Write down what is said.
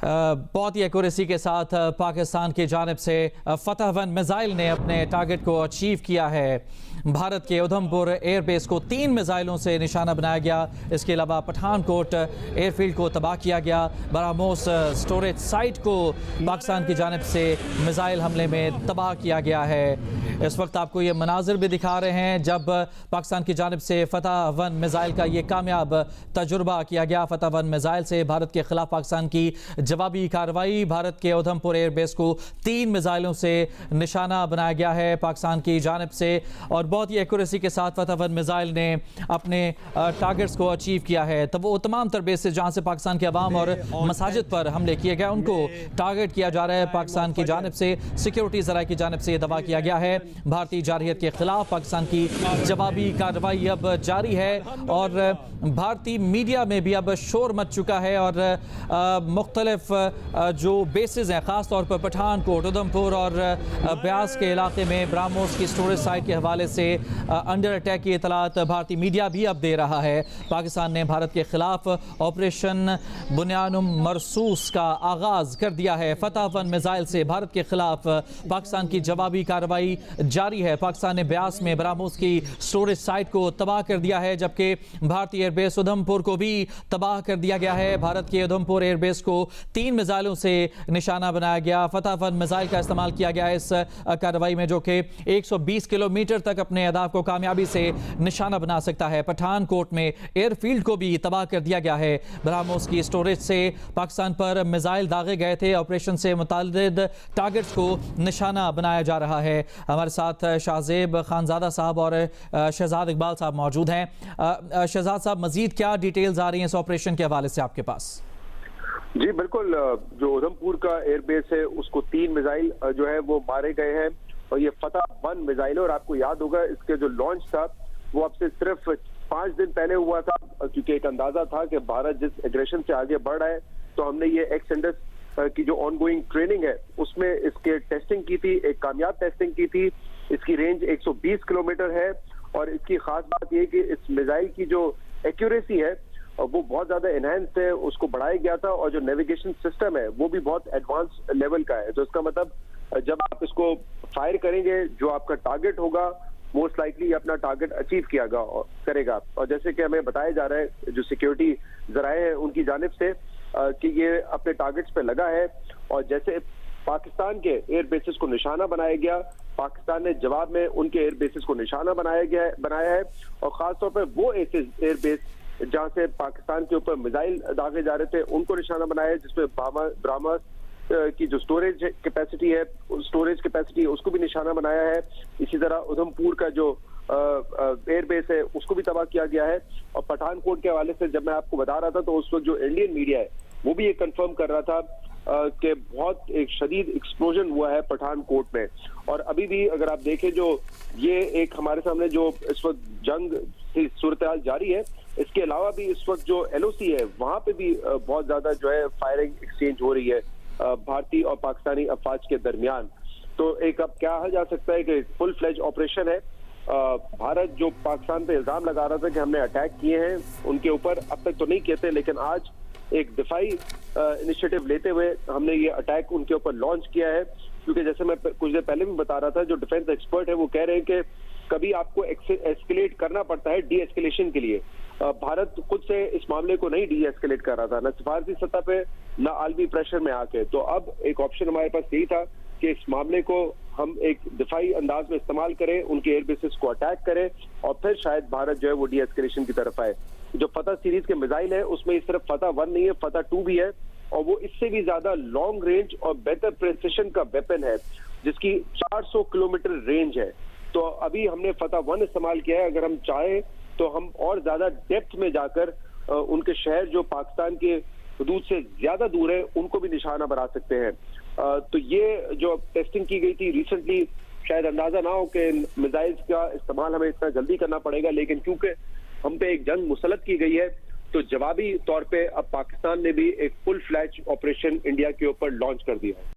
बहुत ही एक्यूरेसी के साथ पाकिस्तान की जानिब से फतह-1 मिसाइल ने अपने टारगेट को अचीव किया है। भारत के उधमपुर एयरबेस को 3 मिसाइलों से निशाना बनाया गया। इसके अलावा पठानकोट एयरफील्ड को तबाह किया गया। बरामोस स्टोरेज साइट को पाकिस्तान की जानिब से मिसाइल हमले में तबाह किया गया है। इस वक्त आपको ये मनाजिर भी दिखा रहे हैं जब पाकिस्तान की जानिब से फतह-1 मिसाइल का ये कामयाब तजुर्बा किया गया। फतह-1 मिसाइल से भारत के खिलाफ पाकिस्तान की जवाबी कार्रवाई। भारत के उधमपुर एयरबेस को 3 मिसाइलों से निशाना बनाया गया है पाकिस्तान की जानिब से, और बहुत ही एक्यूरेसी के साथ फतह-1 मिसाइल ने अपने टारगेट्स को अचीव किया है। तब वो तमाम तर बेसेस जहाँ से पाकिस्तान के अवाम और मसाजिद पर हमले किए गए उनको टारगेट किया जा रहा है। पाकिस्तान की जानिब से सिक्योरिटी ज़राए की जानिब से दावा किया गया है। भारतीय जारहियत के खिलाफ पाकिस्तान की जवाबी कार्रवाई अब जारी है और भारतीय मीडिया में भी अब शोर मच चुका है और मुख्तलिफ जो बेसिस हैं ख़ास तौर पर पठानकोट, उधमपुर और ब्यास के इलाके में ब्राह्मोस की स्टोरेज साइट के हवाले से अंडर अटैक की इतलात भारतीय मीडिया भी अब दे रहा है। पाकिस्तान ने भारत के खिलाफ ऑपरेशन बुनियानुम मरसूस का आगाज़ कर दिया है। फतह-1 मिसाइल से भारत के खिलाफ पाकिस्तान की जवाबी कार्रवाई जारी है। पाकिस्तान ने ब्यास में ब्राह्मोस की स्टोरेज साइट को तबाह कर दिया है, जबकि भारतीय एयरबेस उधमपुर को भी तबाह कर दिया गया है। भारत के उधमपुर एयरबेस को 3 मिसाइलों से निशाना बनाया गया। फतह-1 मिसाइल का इस्तेमाल किया गया इस कार्रवाई में, जो कि 120 किलोमीटर तक अपने अहदाफ को कामयाबी से निशाना बना सकता है। पठानकोट में एयरफील्ड को भी तबाह कर दिया गया है। ब्राह्मोस की स्टोरेज से पाकिस्तान पर मिसाइल दागे गए थे। ऑपरेशन से मुताल्लिक टारगेट्स को निशाना बनाया जा रहा है। हमारे साथ शाहजेब खानजादा साहब और शहजाद इकबाल साहब मौजूद हैं। शहजाद साहब, मजीद क्या डिटेल्स आ रही हैं इस ऑपरेशन के हवाले से आपके पास? जी बिल्कुल, जो उधमपुर का एयरबेस है उसको 3 मिसाइल जो है वो मारे गए हैं और ये फतह-1 मिसाइल है। और आपको याद होगा इसके जो लॉन्च था वो अब से सिर्फ 5 दिन पहले हुआ था, क्योंकि एक अंदाजा था कि भारत जिस एग्रेशन से आगे बढ़ रहा है तो हमने ये एक्सटेंडर्स की जो ऑनगोइंग ट्रेनिंग है उसमें इसके टेस्टिंग की थी, एक कामयाब टेस्टिंग की थी। इसकी रेंज 120 किलोमीटर है और इसकी खास बात यह कि इस मिसाइल की जो एक्यूरेसी है वो बहुत ज्यादा एनहांस्ड है, उसको बढ़ाया गया था और जो नेविगेशन सिस्टम है वो भी बहुत एडवांस लेवल का है। तो इसका मतलब जब आप इसको फायर करेंगे जो आपका टारगेट होगा मोस्ट लाइकली अपना टारगेट अचीव करेगा। और जैसे कि हमें बताया जा रहा है जो सिक्योरिटी जराए हैं उनकी जानिब से कि ये अपने टारगेट्स पे लगा है और जैसे पाकिस्तान के एयर बेसिस को निशाना बनाया गया, पाकिस्तान ने जवाब में उनके एयर बेसिस को निशाना बनाया है और खासतौर पर वो एयर बेस जहां से पाकिस्तान के ऊपर मिसाइल दागे जा रहे थे उनको निशाना बनाया है, जिसमें ब्राह्मस की जो स्टोरेज कैपेसिटी है उसको भी निशाना बनाया है। इसी तरह उधमपुर का जो एयरबेस है उसको भी तबाह किया गया है। और पठानकोट के हवाले से जब मैं आपको बता रहा था तो उस वक्त जो इंडियन मीडिया है वो भी ये कंफर्म कर रहा था कि बहुत एक शदीद एक्सप्लोजन हुआ है पठानकोट में। और अभी भी अगर आप देखें जो ये एक हमारे सामने जो इस वक्त जंग की सूरत हाल जारी है, इसके अलावा भी इस वक्त जो LOC है वहां पे भी बहुत ज्यादा जो है फायरिंग एक्सचेंज हो रही है भारतीय और पाकिस्तानी अफवाज के दरमियान। तो एक अब क्या कहा जा सकता है कि फुल फ्लेज ऑपरेशन है। भारत जो पाकिस्तान पे इल्जाम लगा रहा था कि हमने अटैक किए हैं उनके ऊपर, अब तक तो नहीं किए थे, लेकिन आज एक दिफाई इनिशिएटिव लेते हुए हमने ये अटैक उनके ऊपर लॉन्च किया है। क्योंकि जैसे मैं कुछ देर पहले भी बता रहा था, जो डिफेंस एक्सपर्ट है वो कह रहे हैं कि कभी आपको एस्केलेट करना पड़ता है डी एस्केलेशन के लिए। भारत खुद से इस मामले को नहीं डी एस्केलेट कर रहा था, न सिफारती सतह पे न आलमी प्रेशर में आके। तो अब एक ऑप्शन हमारे पास यही था कि इस मामले को हम एक दिफाई अंदाज में इस्तेमाल करें, उनके एयर बेसिस को अटैक करें और फिर शायद भारत जो है वो डी एस्केलेशन की तरफ आए। जो फतह सीरीज के मिसाइल है उसमें सिर्फ फतह-1 नहीं है, फतह-2 भी है और वो इससे भी ज्यादा लॉन्ग रेंज और बेहतर प्रिसिशन का वेपन है जिसकी 400 किलोमीटर रेंज है। तो अभी हमने फतह-1 इस्तेमाल किया है। अगर हम चाहें तो हम और ज्यादा डेप्थ में जाकर उनके शहर जो पाकिस्तान के हदूद से ज्यादा दूर है उनको भी निशाना बना सकते हैं। तो ये जो टेस्टिंग की गई थी रिसेंटली, शायद अंदाजा ना हो कि मिसाइल्स का इस्तेमाल हमें इतना जल्दी करना पड़ेगा, लेकिन क्योंकि हम पे एक जंग मुसल्लत की गई है तो जवाबी तौर पे अब पाकिस्तान ने भी एक फुल फ्लैश ऑपरेशन इंडिया के ऊपर लॉन्च कर दिया है।